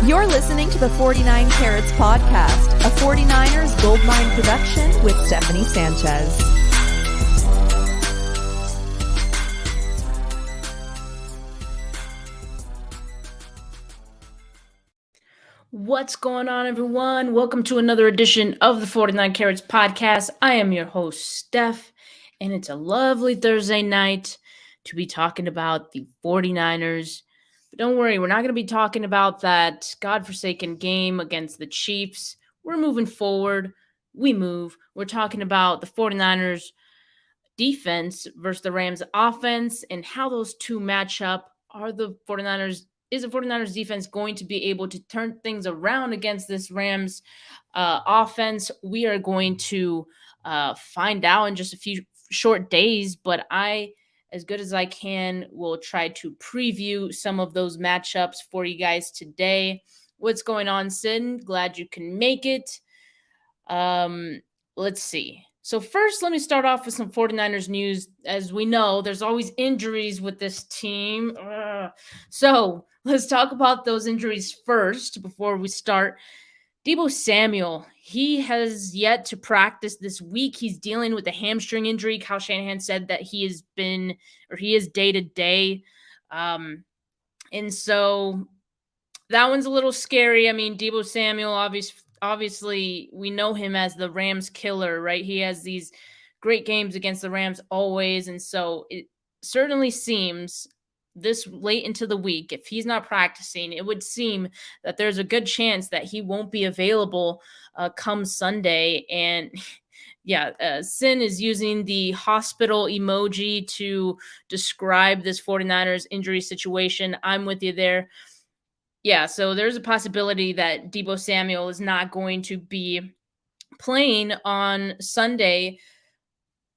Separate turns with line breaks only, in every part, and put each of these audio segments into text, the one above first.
You're listening to the 49 Carats Podcast, a 49ers Goldmine production with Stephanie Sanchez.
What's going on, everyone? Welcome to another edition of the 49 Carats Podcast. I am your host, Steph, and it's a lovely Thursday night to be talking about the 49ers. But don't worry, we're not going to be talking about that godforsaken game against the Chiefs. We're moving forward. We move. We're talking about the 49ers defense versus the Rams offense and how those two match up. Is the 49ers defense going to be able to turn things around against this Rams offense? We are going to find out in just a few short days, but I, as good as I can, will try to preview some of those matchups for you guys today. What's going on, Sid? Glad you can make it. Let's see. So first, let me start off with some 49ers news. As we know, there's always injuries with this team. So let's talk about those injuries first before we start. Deebo Samuel, he has yet to practice this week. He's dealing with a hamstring injury. Kyle Shanahan said that he is day-to-day. And so that one's a little scary. I mean, Deebo Samuel, obviously, we know him as the Rams killer, right? He has these great games against the Rams always. And so it certainly seems this late into the week, if he's not practicing, it would seem that there's a good chance that he won't be available come Sunday. And yeah, Sin is using the hospital emoji to describe this 49ers injury situation. I'm with you there. Yeah, so there's a possibility that Deebo Samuel is not going to be playing on Sunday.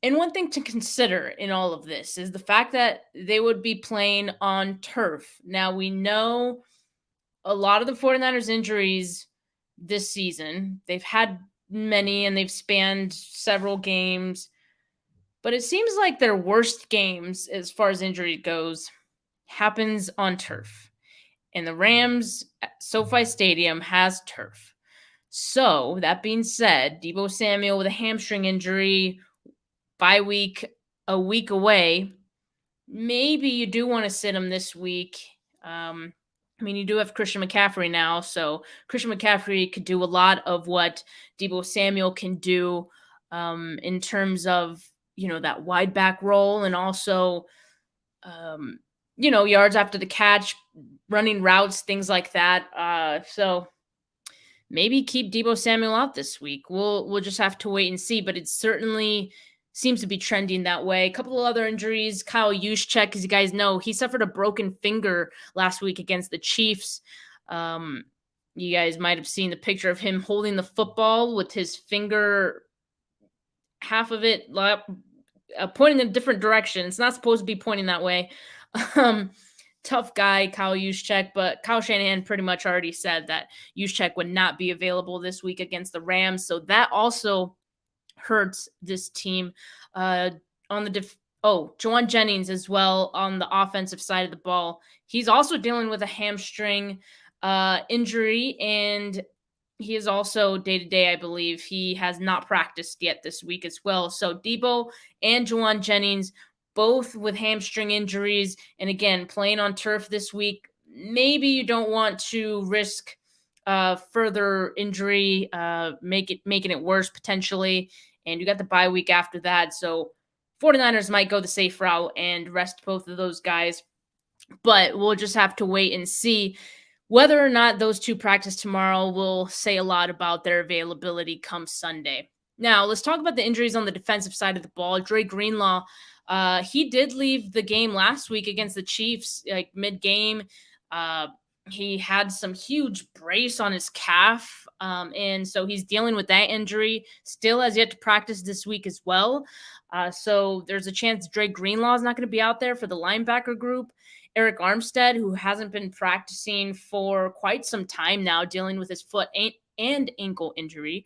And one thing to consider in all of this is the fact that they would be playing on turf. Now, we know a lot of the 49ers injuries this season. They've had many and they've spanned several games. But it seems like their worst games, as far as injury goes, happens on turf. And the Rams SoFi Stadium has turf. So, that being said, Deebo Samuel with a hamstring injury, bye week, a week away, maybe you do want to sit him this week. You do have Christian McCaffrey now, so Christian McCaffrey could do a lot of what Deebo Samuel can do in terms of, that wide back role and also, yards after the catch, running routes, things like that. So maybe keep Deebo Samuel out this week. We'll just have to wait and see, but it certainly seems to be trending that way. A couple of other injuries. Kyle Juszczyk, as you guys know, he suffered a broken finger last week against the Chiefs. You guys might have seen the picture of him holding the football with his finger, half of it pointing in a different direction. It's not supposed to be pointing that way. Tough guy, Kyle Juszczyk, but Kyle Shanahan pretty much already said that Juszczyk would not be available this week against the Rams. So that also hurts this team. Juwan Jennings as well on the offensive side of the ball. He's also dealing with a hamstring injury, and he is also day-to-day, I believe. He has not practiced yet this week as well. So Deebo and Juwan Jennings, both with hamstring injuries, and again, playing on turf this week. Maybe you don't want to risk further injury, making it worse potentially, and you got the bye week after that. So 49ers might go the safe route and rest both of those guys, but we'll just have to wait and see. Whether or not those two practice tomorrow will say a lot about their availability come Sunday. Now, let's talk about the injuries on the defensive side of the ball. Dre Greenlaw, he did leave the game last week against the Chiefs, like mid-game. He had some huge brace on his calf, and so he's dealing with that injury. Still has yet to practice this week as well. So there's a chance Dre Greenlaw is not going to be out there for the linebacker group. Eric Armstead, who hasn't been practicing for quite some time now, dealing with his foot and ankle injury.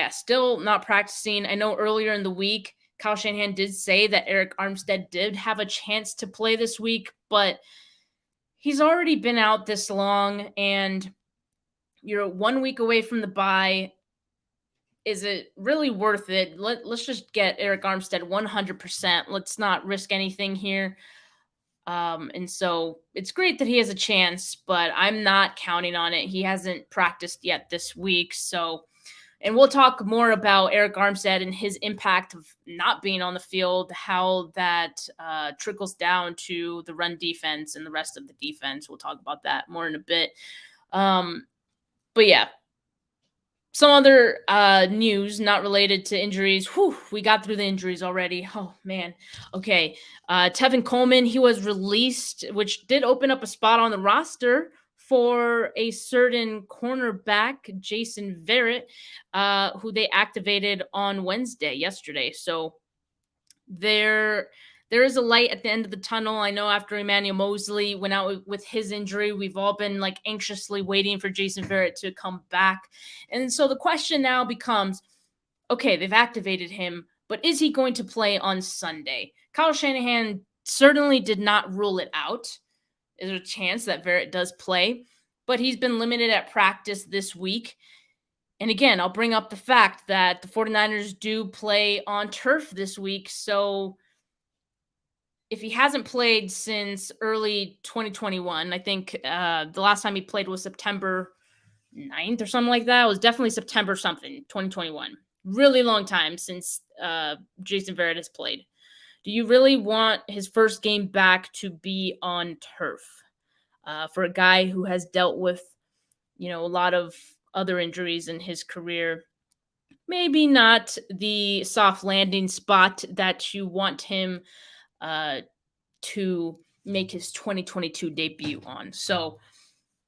Still not practicing. I know earlier in the week, Kyle Shanahan did say that Eric Armstead did have a chance to play this week, but he's already been out this long, and you're 1 week away from the bye. Is it really worth it? Let's just get Eric Armstead 100%. Let's not risk anything here. And so it's great that he has a chance, but I'm not counting on it. He hasn't practiced yet this week. So, and we'll talk more about Eric Armstead and his impact of not being on the field, how that trickles down to the run defense and the rest of the defense. We'll talk about that more in a bit. But yeah, some other news not related to injuries. Whew, we got through the injuries already. Oh, man. Okay. Tevin Coleman, he was released, which did open up a spot on the roster for a certain cornerback, Jason Verrett, who they activated on yesterday. So there is a light at the end of the tunnel. I know after Emmanuel Mosley went out with his injury, we've all been like anxiously waiting for Jason Verrett to come back. And so the question now becomes, okay, they've activated him, but is he going to play on Sunday? Kyle Shanahan certainly did not rule it out. There's a chance that Verrett does play, but he's been limited at practice this week. And again, I'll bring up the fact that the 49ers do play on turf this week. So if he hasn't played since early 2021, I think the last time he played was September 9th or something like that. It was definitely September something, 2021. Really long time since Jason Verrett has played. Do you really want his first game back to be on turf for a guy who has dealt with, a lot of other injuries in his career? Maybe not the soft landing spot that you want him to make his 2022 debut on. So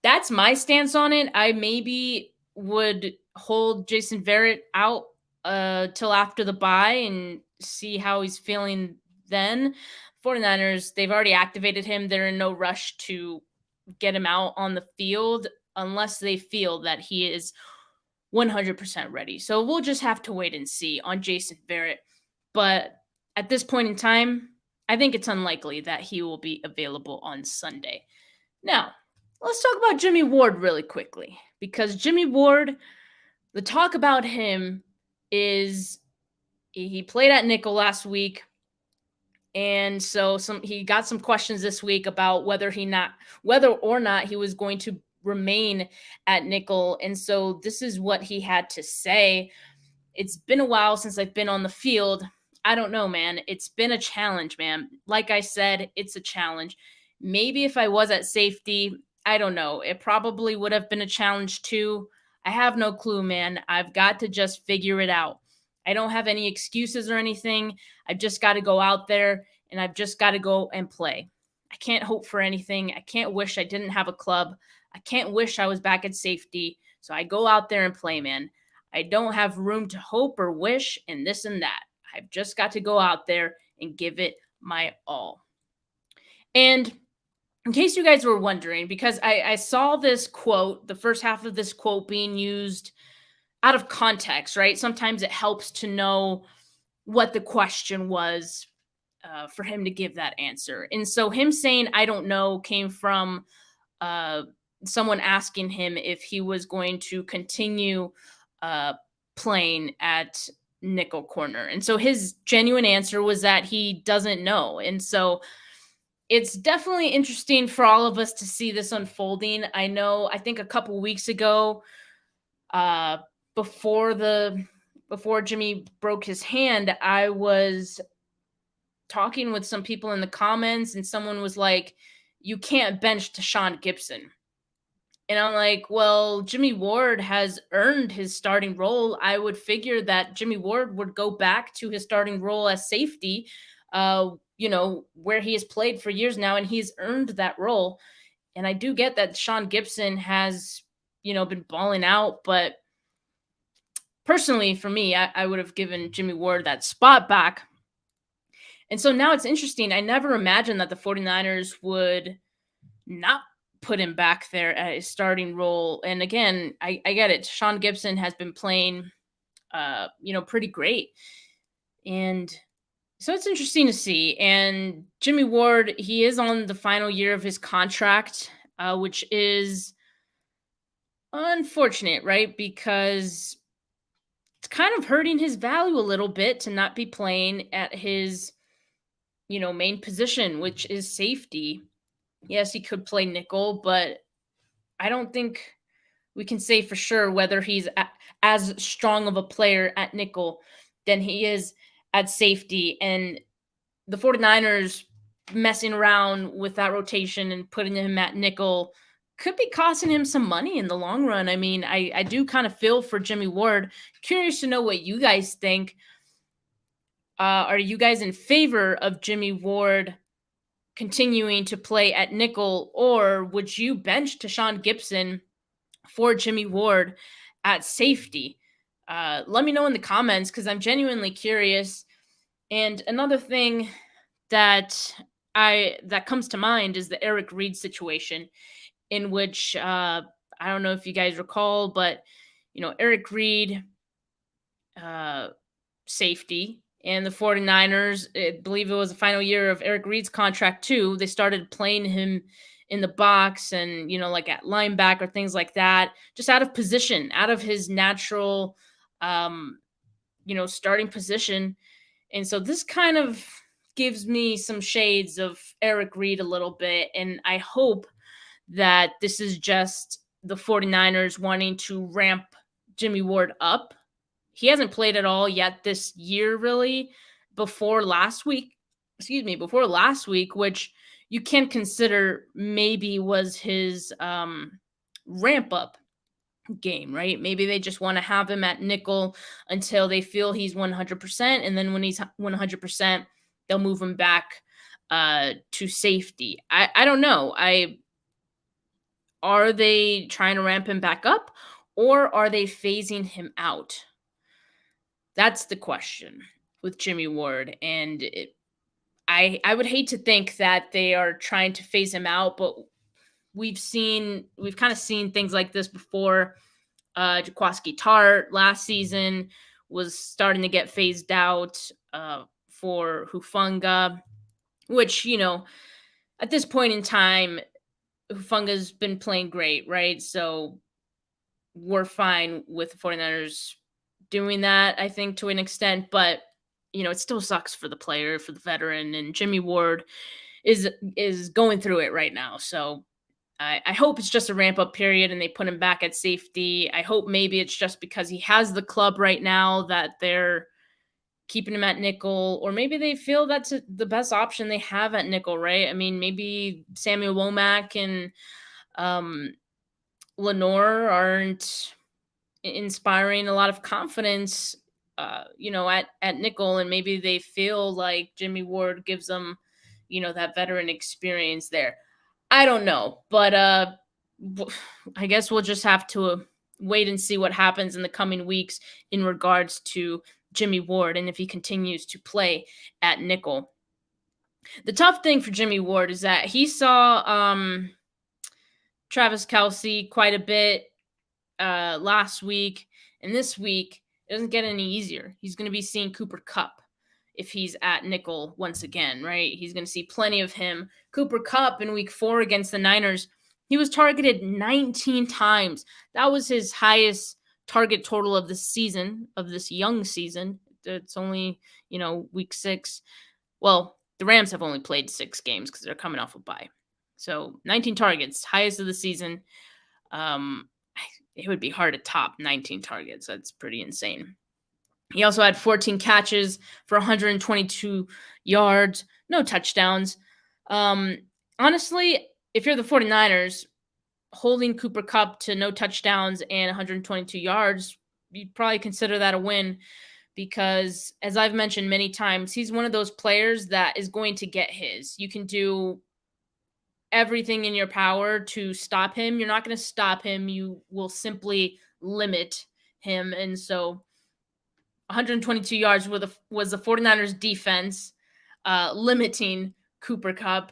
that's my stance on it. I maybe would hold Jason Verrett out till after the bye and see how he's feeling then. 49ers, they've already activated him. They're in no rush to get him out on the field unless they feel that he is 100% ready. So we'll just have to wait and see on Jason Verrett. But at this point in time, I think it's unlikely that he will be available on Sunday. Now, let's talk about Jimmy Ward really quickly, because Jimmy Ward, the talk about him is he played at nickel last week. And so he got some questions this week about whether or not he was going to remain at nickel. And so this is what he had to say. It's been a while since I've been on the field. I don't know, man. It's been a challenge, man. Like I said, it's a challenge. Maybe if I was at safety, I don't know. It probably would have been a challenge too. I have no clue, man. I've got to just figure it out. I don't have any excuses or anything. I've just got to go out there and I've just got to go and play. I can't hope for anything. I can't wish I didn't have a club. I can't wish I was back at safety. So I go out there and play, man. I don't have room to hope or wish and this and that. I've just got to go out there and give it my all. And in case you guys were wondering, because I saw this quote, the first half of this quote being used out of context, right? Sometimes it helps to know what the question was for him to give that answer. And so him saying, I don't know, came from someone asking him if he was going to continue playing at nickel corner. And so his genuine answer was that he doesn't know. And so it's definitely interesting for all of us to see this unfolding. I think a couple weeks ago, before Jimmy broke his hand, I was talking with some people in the comments and someone was like, you can't bench Deshaun Gibson. And I'm like, well, Jimmy Ward has earned his starting role. I would figure that Jimmy Ward would go back to his starting role as safety, where he has played for years now, and he's earned that role. And I do get that Deshaun Gibson has, been balling out, but personally for me, I would have given Jimmy Ward that spot back. And so now it's interesting. I never imagined that the 49ers would not put him back there at his starting role. And again, I get it. Deshaun Gibson has been playing, pretty great. And So it's interesting to see. And Jimmy Ward, he is on the final year of his contract, which is unfortunate, right? Because it's kind of hurting his value a little bit to not be playing at his, main position, which is safety. Yes, he could play nickel, but I don't think we can say for sure whether he's as strong of a player at nickel than he is at safety. And the 49ers messing around with that rotation and putting him at nickel could be costing him some money in the long run. I mean, I do kind of feel for Jimmy Ward. Curious to know what you guys think. Are you guys in favor of Jimmy Ward continuing to play at nickel, or would you bench Tashawn Gibson for Jimmy Ward at safety? Let me know in the comments because I'm genuinely curious. And another thing that comes to mind is the Eric Reed situation, in which I don't know if you guys recall, but Eric Reed, uh, safety, and the 49ers, I believe it was the final year of Eric Reed's contract too. They started playing him in the box and like at linebacker, things like that, just out of position, out of his natural um, starting position. And so this kind of gives me some shades of Eric Reed a little bit. And I hope that this is just the 49ers wanting to ramp Jimmy Ward up. He hasn't played at all yet this year, really, before last week. Excuse me, before last week, which you can consider maybe was his ramp up game, right? Maybe they just want to have him at nickel until they feel he's 100%. And then when he's 100%, they'll move him back to safety. I don't know. Are they trying to ramp him back up, or are they phasing him out? That's the question with Jimmy Ward. And I would hate to think that they are trying to phase him out, but we've kind of seen things like this before. Jaquaski Tart last season was starting to get phased out for Hufanga, which, at this point in time, Hufanga's been playing great, right? So we're fine with the 49ers doing that, I think, to an extent, but it still sucks for the player, for the veteran, and Jimmy Ward is going through it right now. So I hope it's just a ramp up period and they put him back at safety. I hope maybe it's just because he has the club right now that they're keeping him at nickel, or maybe they feel that's the best option they have at nickel, right? I mean, maybe Samuel Womack and Lenore aren't inspiring a lot of confidence, at nickel, and maybe they feel like Jimmy Ward gives them, that veteran experience there. I don't know, but I guess we'll just have to wait and see what happens in the coming weeks in regards to Jimmy Ward and if he continues to play at nickel. The tough thing for Jimmy Ward is that he saw Travis Kelce quite a bit last week, and this week it doesn't get any easier. He's going to be seeing Cooper Kupp if he's at nickel once again, right? He's going to see plenty of him. Cooper Kupp in week 4 against the Niners, he was targeted 19 times. That was his highest target total of the season, of this young season. It's only, week 6. Well, the Rams have only played 6 games because they're coming off a bye. So 19 targets, highest of the season. It would be hard to top 19 targets. That's pretty insane. He also had 14 catches for 122 yards, no touchdowns. Honestly, if you're the 49ers, holding Cooper Kupp to no touchdowns and 122 yards, you'd probably consider that a win because, as I've mentioned many times, he's one of those players that is going to get his. You can do everything in your power to stop him. You're not going to stop him. You will simply limit him. And so 122 yards was the 49ers defense limiting Cooper Kupp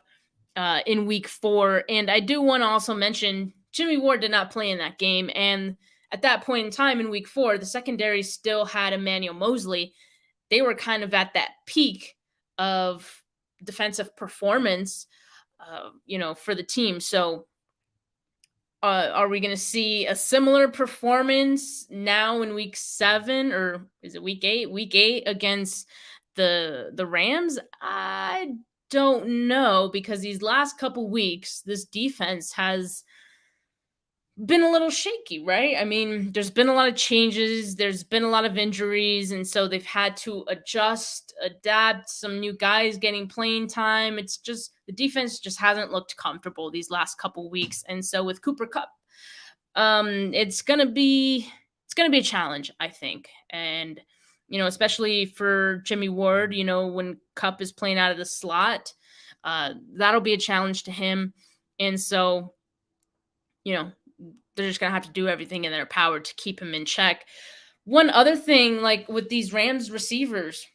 in week 4. And I do want to also mention Jimmy Ward did not play in that game. And at that point in time in week 4, the secondary still had Emmanuel Moseley. They were kind of at that peak of defensive performance, for the team. So, are we going to see a similar performance now in week 7, or is it week 8? Week 8 against the Rams? I don't know, because these last couple weeks, this defense has been a little shaky, right? I mean, there's been a lot of changes, there's been a lot of injuries, and so they've had to adjust, adapt, some new guys getting playing time. It's just the defense just hasn't looked comfortable these last couple weeks. And so with Cooper Kupp, it's gonna be a challenge, I think. And especially for Jimmy Ward, when Kupp is playing out of the slot, that'll be a challenge to him. And so, they're just going to have to do everything in their power to keep him in check. One other thing, like with these Rams receivers,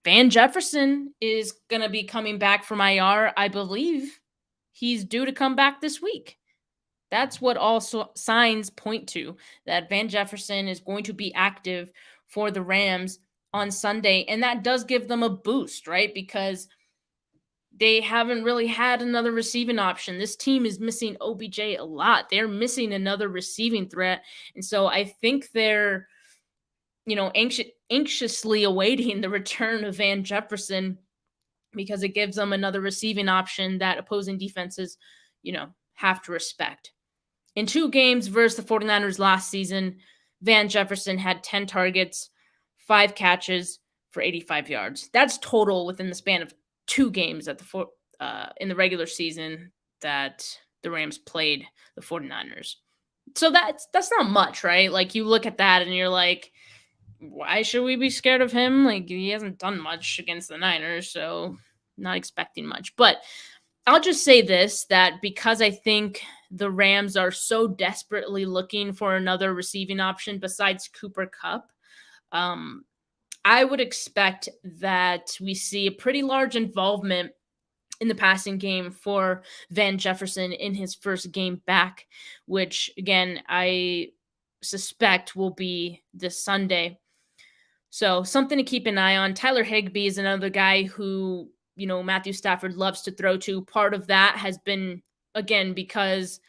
Van Jefferson is going to be coming back from IR. I believe he's due to come back this week. That's what all signs point to, that Van Jefferson is going to be active for the Rams on Sunday. And that does give them a boost, right? Because they haven't really had another receiving option. This team is missing OBJ a lot. They're missing another receiving threat. And so I think they're, anxiously awaiting the return of Van Jefferson, because it gives them another receiving option that opposing defenses, have to respect. In 2 games versus the 49ers last season, Van Jefferson had 10 targets, 5 catches for 85 yards. That's total within the span of 2 games at in the regular season that the Rams played the 49ers. So that's not much, right? Like, you look at that and you're like, why should we be scared of him? Like, he hasn't done much against the Niners, so not expecting much. But I'll just say this, that because I think the Rams are so desperately looking for another receiving option besides Cooper Kupp, I would expect that we see a pretty large involvement in the passing game for Van Jefferson in his first game back, which, again, I suspect will be this Sunday. So something to keep an eye on. Tyler Higbee is another guy who, Matthew Stafford loves to throw to. Part of that has been, again, because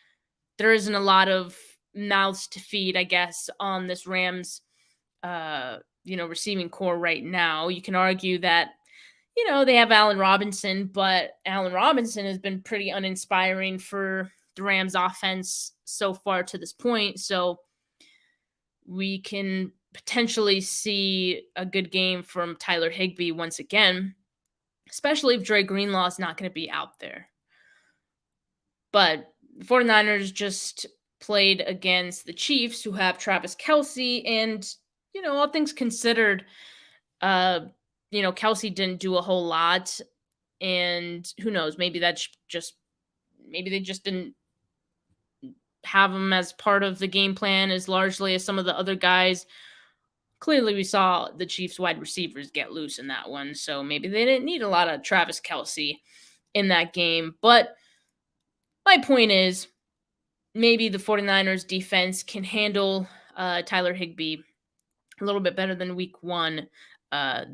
there isn't a lot of mouths to feed, I guess, on this Rams receiving core right now. You can argue that, they have Allen Robinson, but Allen Robinson has been pretty uninspiring for the Rams offense so far to this point. So we can potentially see a good game from Tyler Higbee once again, especially if Dre Greenlaw is not going to be out there. But the 49ers just played against the Chiefs, who have Travis Kelce, and all things considered, Kelce didn't do a whole lot, and who knows, maybe they just didn't have him as part of the game plan as largely as some of the other guys. Clearly, we saw the Chiefs wide receivers get loose in that one, so maybe they didn't need a lot of Travis Kelce in that game. But my point is, maybe the 49ers defense can handle Tyler Higbee a little bit better than week 1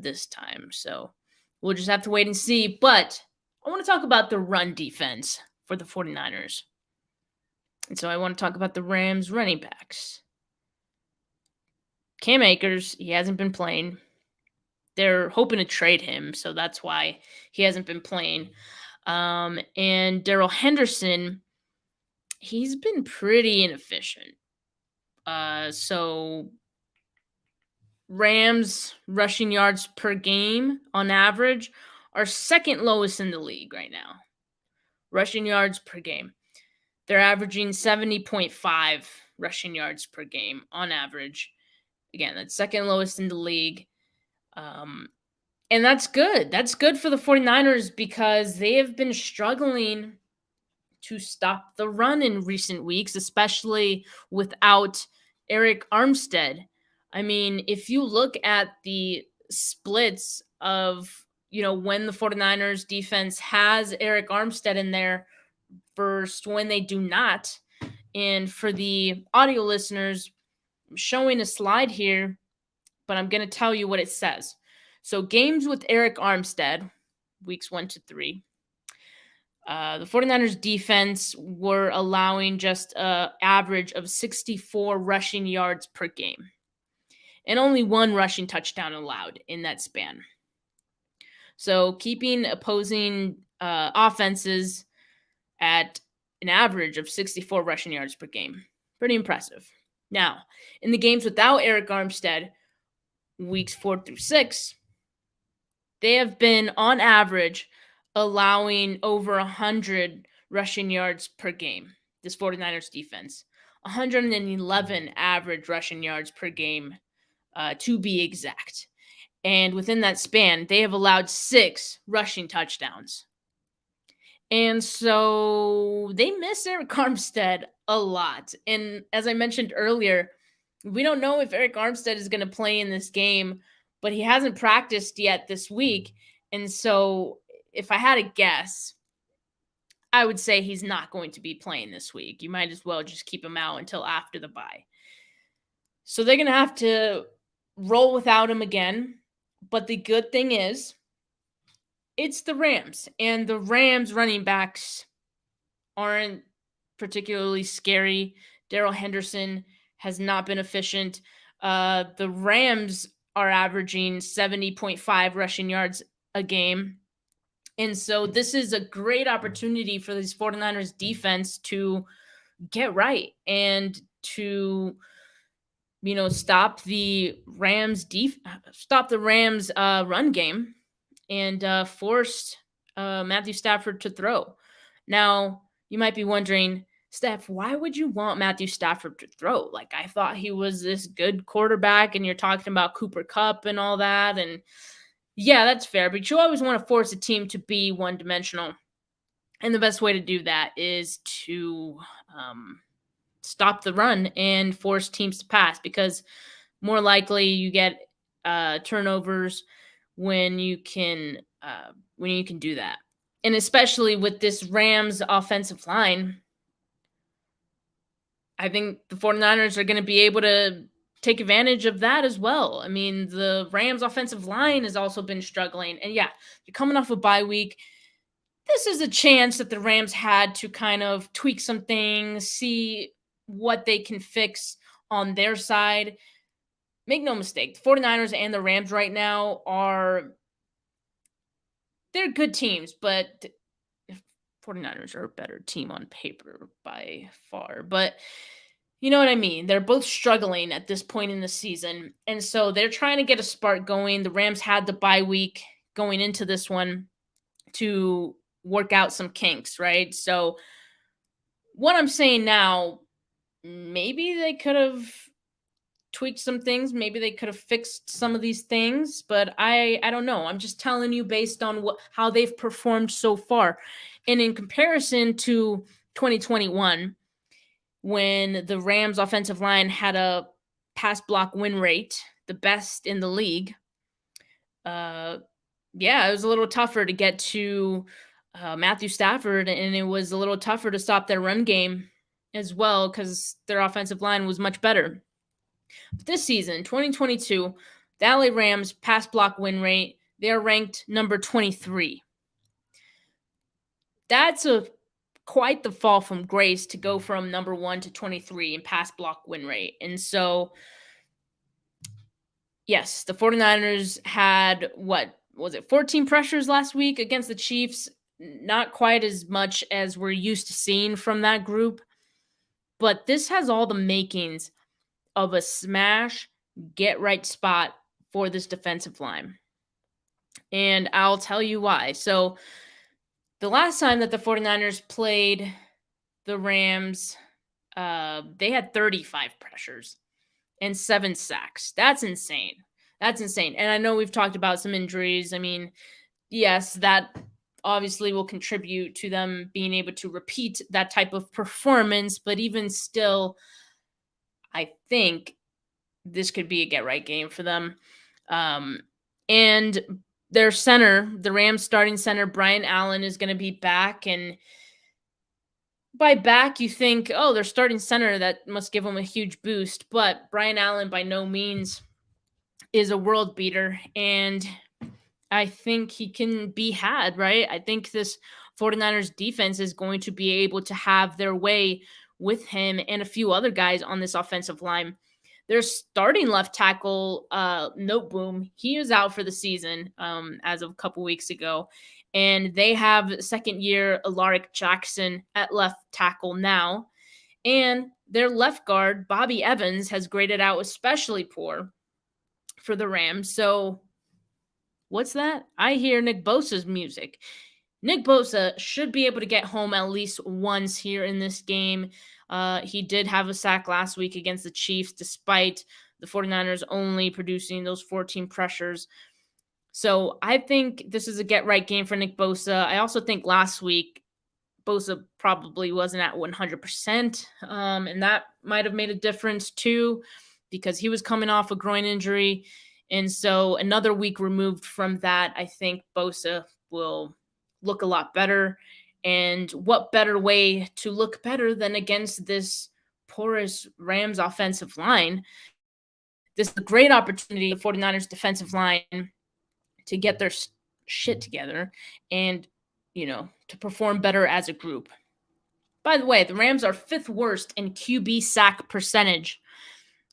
this time. So we'll just have to wait and see. But I want to talk about the run defense for the 49ers. And so I want to talk about the Rams running backs. Cam Akers, he hasn't been playing. They're hoping to trade him, so that's why he hasn't been playing. And Darrell Henderson, he's been pretty inefficient. So Rams rushing yards per game on average are second lowest in the league right now. Rushing yards per game. They're averaging 70.5 rushing yards per game on average. Again, that's second lowest in the league. And that's good. That's good for the 49ers, because they have been struggling to stop the run in recent weeks, especially without Eric Armstead. I mean, if you look at the splits of, when the 49ers defense has Eric Armstead in there versus when they do not, and for the audio listeners, I'm showing a slide here, but I'm going to tell you what it says. So games with Eric Armstead, weeks 1 to 3. The 49ers defense were allowing just an average of 64 rushing yards per game, and only 1 rushing touchdown allowed in that span. So keeping opposing offenses at an average of 64 rushing yards per game. Pretty impressive. Now, in the games without Eric Armstead, weeks 4 through 6, they have been on average allowing over 100 rushing yards per game. This 49ers defense, 111 average rushing yards per game, to be exact. And within that span, they have allowed 6 rushing touchdowns. And so they miss Eric Armstead a lot. And as I mentioned earlier, we don't know if Eric Armstead is going to play in this game, but he hasn't practiced yet this week. And so if I had a guess, I would say he's not going to be playing this week. You might as well just keep him out until after the bye. So they're going to have to roll without him again. But the good thing is, it's the Rams, and the Rams running backs aren't particularly scary. Darrell Henderson has not been efficient. The Rams are averaging 70.5 rushing yards a game. And so this is a great opportunity for these 49ers defense to get right and to, stop the Rams run game and forced Matthew Stafford to throw. Now, you might be wondering, Steph, why would you want Matthew Stafford to throw? Like, I thought he was this good quarterback, and you're talking about Kupp and all that. And yeah, that's fair, but you always want to force a team to be one-dimensional. And the best way to do that is to stop the run and force teams to pass, because more likely you get turnovers when you can do that. And especially with this Rams offensive line, I think the 49ers are going to be able to take advantage of that as well. I mean, the Rams offensive line has also been struggling. And yeah, you're coming off a bye week. This is a chance that the Rams had to kind of tweak some things, see what they can fix on their side. Make no mistake, the 49ers and the Rams right now they're good teams, but 49ers are a better team on paper by far. But you know what I mean? They're both struggling at this point in the season. And so they're trying to get a spark going. The Rams had the bye week going into this one to work out some kinks, right? So what I'm saying now, maybe they could have tweaked some things. Maybe they could have fixed some of these things, but I don't know. I'm just telling you based on how they've performed so far. And in comparison to 2021, when the Rams offensive line had a pass block win rate, the best in the league, it was a little tougher to get to Matthew Stafford, and it was a little tougher to stop their run game as well because their offensive line was much better. But this season, 2022, the LA Rams pass block win rate, they're ranked number 23. That's quite the fall from grace to go from number 1 to 23 in pass block win rate. And so, yes, the 49ers had, 14 pressures last week against the Chiefs? Not quite as much as we're used to seeing from that group. But this has all the makings of a smash, get-right spot for this defensive line. And I'll tell you why. So, the last time that the 49ers played the Rams, they had 35 pressures and 7 sacks. That's insane. And I know we've talked about some injuries. I mean, yes, that obviously will contribute to them being able to repeat that type of performance. But even still, I think this could be a get-right game for them. And their center, the Rams starting center, Brian Allen, is going to be back. And by back, you think, oh, their starting center, that must give them a huge boost. But Brian Allen by no means is a world beater. And I think he can be had, right? I think this 49ers defense is going to be able to have their way with him and a few other guys on this offensive line. Their starting left tackle, Noteboom, he is out for the season as of a couple weeks ago. And they have second year Alaric Jackson at left tackle now. And their left guard, Bobby Evans, has graded out especially poor for the Rams. So what's that? I hear Nick Bosa's music. Nick Bosa should be able to get home at least once here in this game. He did have a sack last week against the Chiefs, despite the 49ers only producing those 14 pressures. So I think this is a get-right game for Nick Bosa. I also think last week, Bosa probably wasn't at 100%, and that might have made a difference too, because he was coming off a groin injury. And so another week removed from that, I think Bosa will look a lot better. And what better way to look better than against this porous Rams offensive line? This is a great opportunity for the 49ers defensive line to get their shit together and, to perform better as a group. By the way, the Rams are 5th worst in QB sack percentage.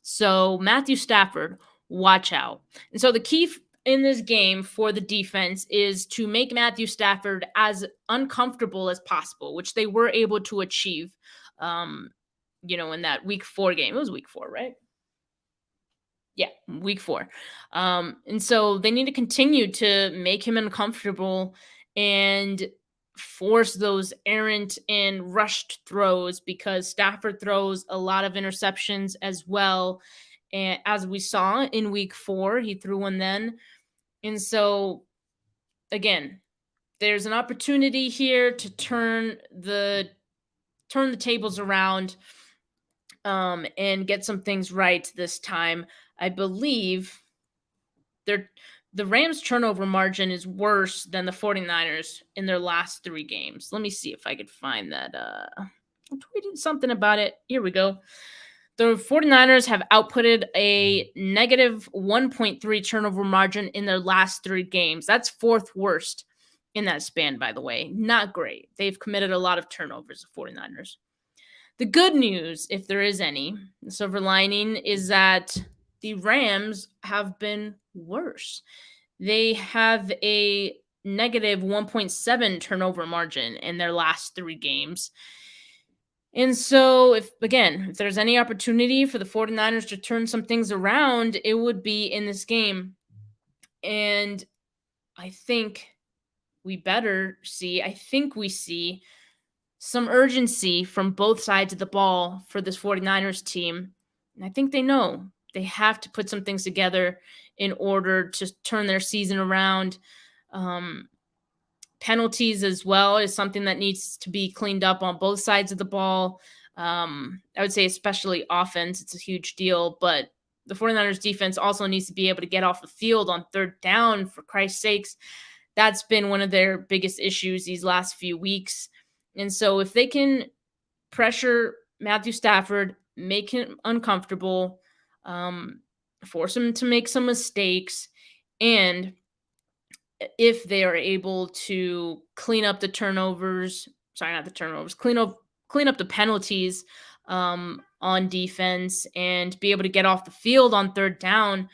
So Matthew Stafford, watch out. And so the key in this game for the defense is to make Matthew Stafford as uncomfortable as possible, which they were able to achieve, in that week 4 game. It was week 4, right? Yeah, week 4. And so they need to continue to make him uncomfortable and force those errant and rushed throws, because Stafford throws a lot of interceptions as well. And as we saw in week 4, he threw one then. And so, again, there's an opportunity here to turn the tables around and get some things right this time. I believe the Rams' turnover margin is worse than the 49ers in their last 3 games. Let me see if I could find that. I tweeted something about it. Here we go. The 49ers have outputted a negative 1.3 turnover margin in their last 3 games. That's 4th worst in that span, by the way. Not great. They've committed a lot of turnovers, the 49ers. The good news, if there is any, the silver lining, is that the Rams have been worse. They have a negative 1.7 turnover margin in their last 3 games. And so, if there's any opportunity for the 49ers to turn some things around, it would be in this game. And I think we see some urgency from both sides of the ball for this 49ers team. And I think they know they have to put some things together in order to turn their season around. Penalties as well is something that needs to be cleaned up on both sides of the ball. I would say especially offense, it's a huge deal, but the 49ers defense also needs to be able to get off the field on 3rd down, for Christ's sakes. That's been one of their biggest issues these last few weeks. And so if they can pressure Matthew Stafford, make him uncomfortable, force him to make some mistakes, and if they are able to clean up the clean up the penalties on defense and be able to get off the field on 3rd down,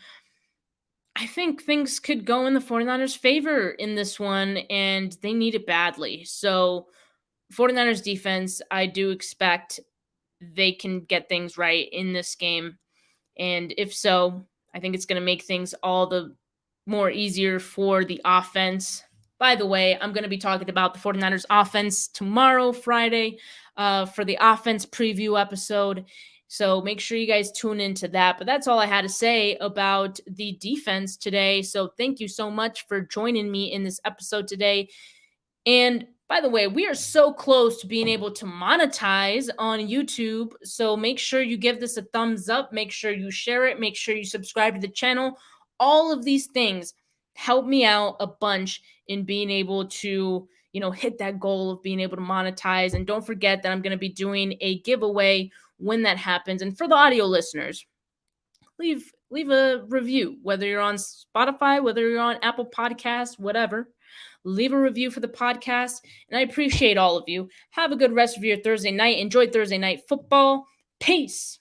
I think things could go in the 49ers' favor in this one, and they need it badly. So 49ers defense, I do expect they can get things right in this game. And if so, I think it's going to make things all the more easier for the offense. By the way, I'm going to be talking about the 49ers offense tomorrow, Friday, for the offense preview episode. So make sure you guys tune into that. But that's all I had to say about the defense today. So thank you so much for joining me in this episode today. And by the way, we are so close to being able to monetize on YouTube. So make sure you give this a thumbs up. Make sure you share it. Make sure you subscribe to the channel. All of these things help me out a bunch in being able to, hit that goal of being able to monetize. And don't forget that I'm going to be doing a giveaway when that happens. And for the audio listeners, leave a review, whether you're on Spotify, whether you're on Apple Podcasts, whatever. Leave a review for the podcast, and I appreciate all of you. Have a good rest of your Thursday night. Enjoy Thursday night football. Peace.